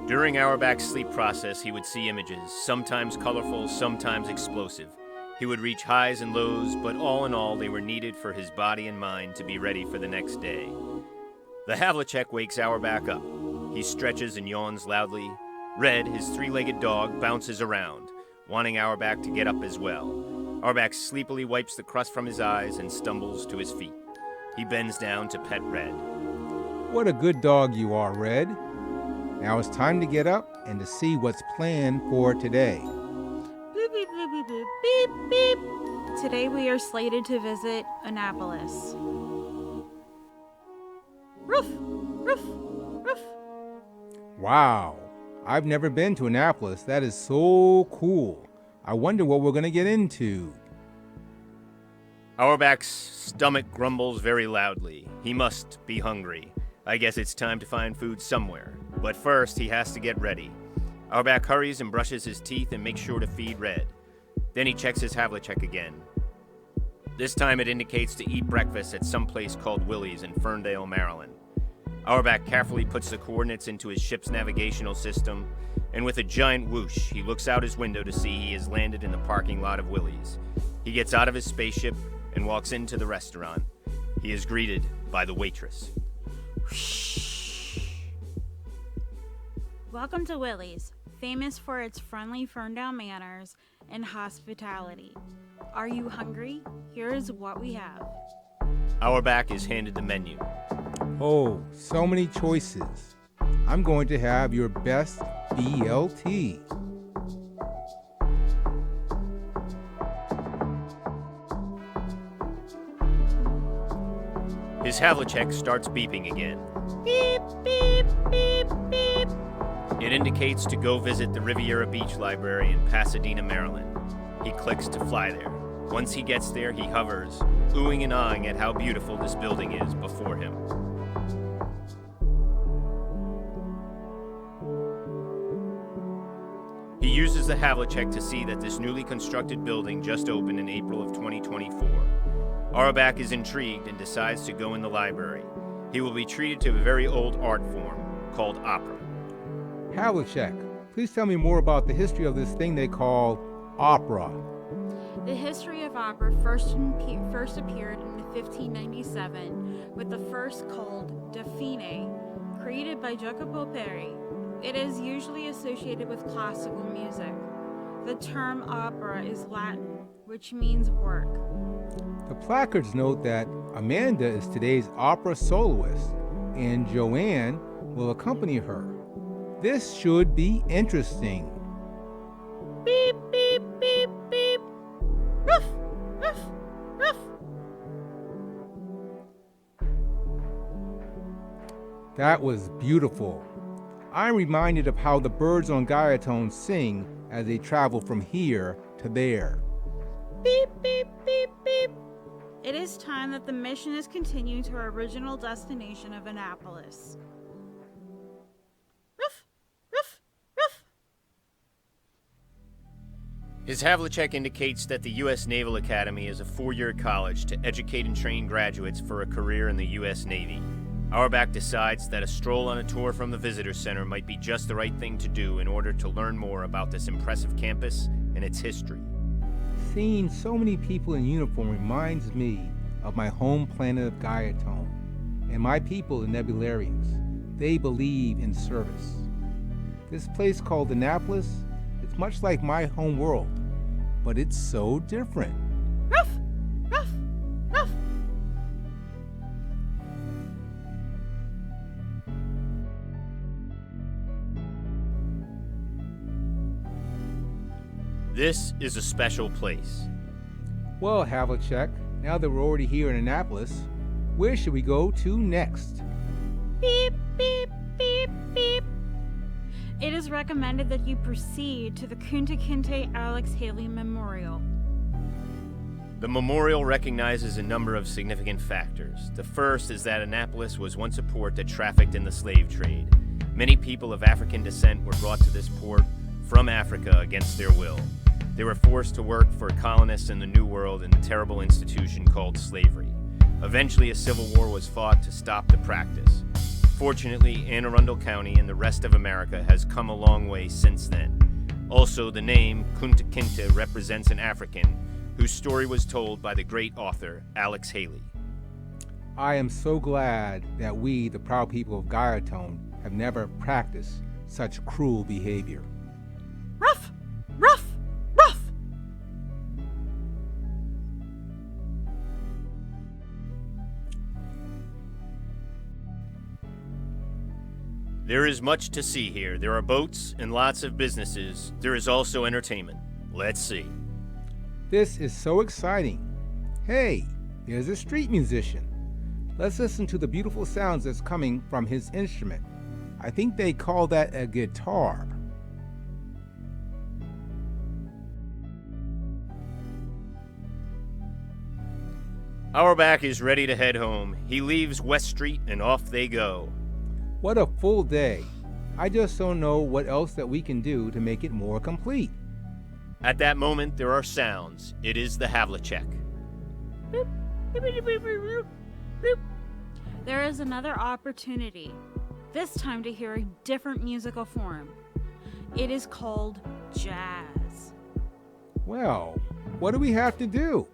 During Auerbach's sleep process, he would see images, sometimes colorful, sometimes explosive. He would reach highs and lows, but all in all, they were needed for his body and mind to be ready for the next day. The Havlicek wakes Auerbach up. He stretches and yawns loudly. Red, his three-legged dog, bounces around, wanting Auerbach to get up as well. Auerbach sleepily wipes the crust from his eyes and stumbles to his feet. He bends down to pet Red. What a good dog you are, Red. Now it's time to get up and to see what's planned for today. Beep, beep, beep, beep, beep, beep, beep. Today we are slated to visit Annapolis. Roof, roof, roof. Wow, I've never been to Annapolis. That is so cool. I wonder what we're going to get into. Auerbach's stomach grumbles very loudly. He must be hungry. I guess it's time to find food somewhere. But first, he has to get ready. Auerbach hurries and brushes his teeth and makes sure to feed Red. Then he checks his Havlicek again. This time it indicates to eat breakfast at some place called Willie's in Ferndale, Maryland. Auerbach carefully puts the coordinates into his ship's navigational system, and with a giant whoosh, he looks out his window to see he has landed in the parking lot of Willie's. He gets out of his spaceship and walks into the restaurant. He is greeted by the waitress. Welcome to Willie's, famous for its friendly Ferndale manners and hospitality. Are you hungry? Here is what we have. Auerbach is handed the menu. Oh, so many choices. I'm going to have your best BLT. His Havlicek starts beeping again. Beep, beep, beep, beep. It indicates to go visit the Riviera Beach Library in Pasadena, Maryland. He clicks to fly there. Once he gets there, he hovers, oohing and ahhing at how beautiful this building is before him. He uses the Havlicek to see that this newly constructed building just opened in April of 2024. Auerbach is intrigued and decides to go in the library. He will be treated to a very old art form called opera. Havlicek, please tell me more about the history of this thing they call opera. The history of opera first appeared in 1597 with the first called Da Fine, created by Jacopo Peri. It is usually associated with classical music. The term opera is Latin, which means work. The placards note that Amanda is today's opera soloist, and Joanne will accompany her. This should be interesting. Beep, beep, beep, beep. Ruff, ruff, ruff. That was beautiful. I'm reminded of how the birds on Guyaton sing as they travel from here to there. Beep, beep, beep, beep. It is time that the mission is continued to our original destination of Annapolis. Ruff, ruff, ruff. His Havlicek indicates that the U.S. Naval Academy is a 4-year college to educate and train graduates for a career in the U.S. Navy. Auerbach decides that a stroll on a tour from the visitor center might be just the right thing to do in order to learn more about this impressive campus and its history. Seeing so many people in uniform reminds me of my home planet of Guyaton and my people, the Nebularians. They believe in service. This place called Annapolis is much like my home world, but it's so different. Ruff, ruff, ruff. This is a special place. Well, Havlicek, now that we're already here in Annapolis, where should we go to next? Beep, beep, beep, beep. It is recommended that you proceed to the Kunta Kinte Alex Haley Memorial. The memorial recognizes a number of significant factors. The first is that Annapolis was once a port that trafficked in the slave trade. Many people of African descent were brought to this port from Africa against their will. They were forced to work for colonists in the New World in a terrible institution called slavery. Eventually, a civil war was fought to stop the practice. Fortunately, Anne Arundel County and the rest of America has come a long way since then. Also, the name Kunta Kinte represents an African whose story was told by the great author Alex Haley. I am so glad that we, the proud people of Guyaton, have never practiced such cruel behavior. Ruff! Ruff! Ruff! There is much to see here. There are boats and lots of businesses. There is also entertainment. Let's see. This is so exciting. Hey, there's a street musician. Let's listen to the beautiful sounds that's coming from his instrument. I think they call that a guitar. Auerbach is ready to head home. He leaves West Street and off they go. What a full day. I just don't know what else that we can do to make it more complete. At that moment, there are sounds. It is the Havlicek. There is another opportunity, this time to hear a different musical form. It is called jazz. Well, what do we have to do?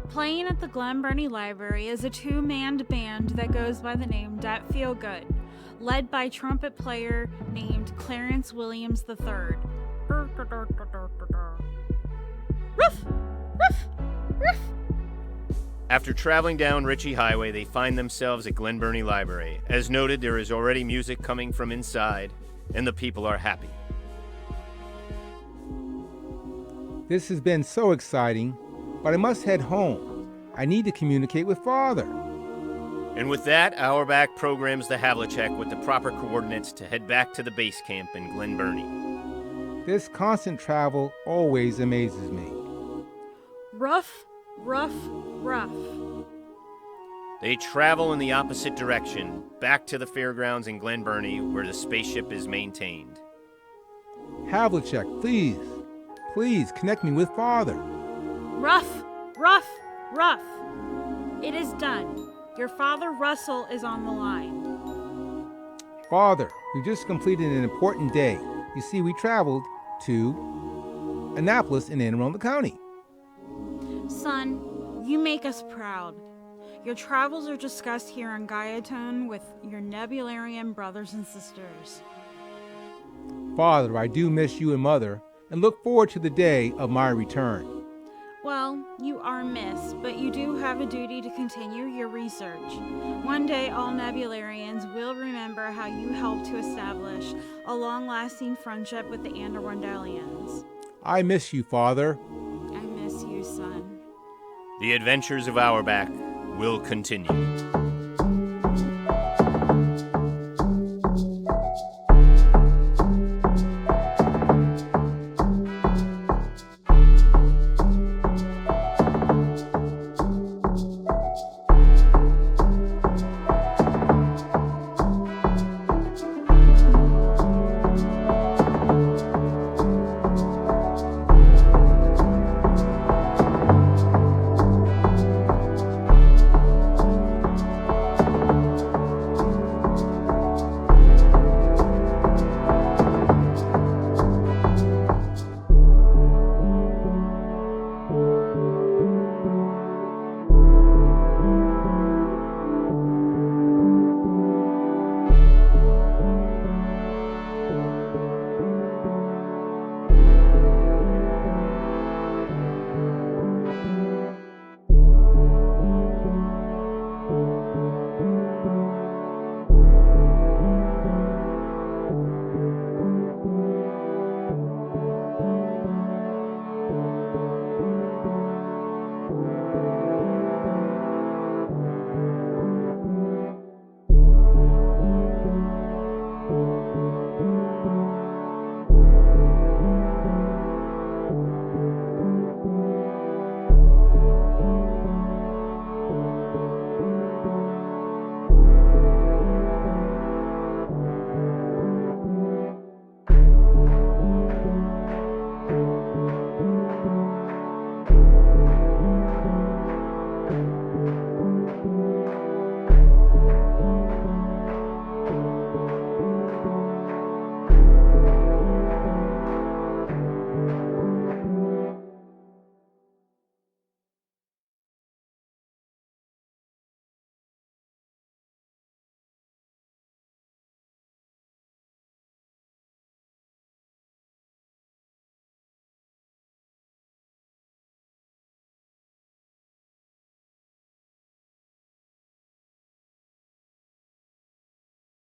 Playing at the Glen Burnie Library is a two-man band that goes by the name Dat Feel Good, led by trumpet player named Clarence Williams III. Ruff! Ruff! Ruff! After traveling down Ritchie Highway, they find themselves at Glen Burnie Library. As noted, there is already music coming from inside, and the people are happy. This has been so exciting, but I must head home. I need to communicate with Father. And with that, Auerbach programs the Havlicek with the proper coordinates to head back to the base camp in Glen Burnie. This constant travel always amazes me. Ruff, ruff, ruff. They travel in the opposite direction, back to the fairgrounds in Glen Burnie, where the spaceship is maintained. Havlicek, please connect me with Father. Ruff, ruff, ruff. It is done. Your father Russell is on the line. Father, we just completed an important day. You see, we traveled to Annapolis in Anne Arundel County. Son, you make us proud. Your travels are discussed here on Guyaton with your Nebularian brothers and sisters. Father, I do miss you and Mother and look forward to the day of my return. Well, you are missed, but you do have a duty to continue your research. One day, all Nebularians will remember how you helped to establish a long-lasting friendship with the Annearundelians. I miss you, Father. I miss you, son. The Adventures of Auerbach will continue.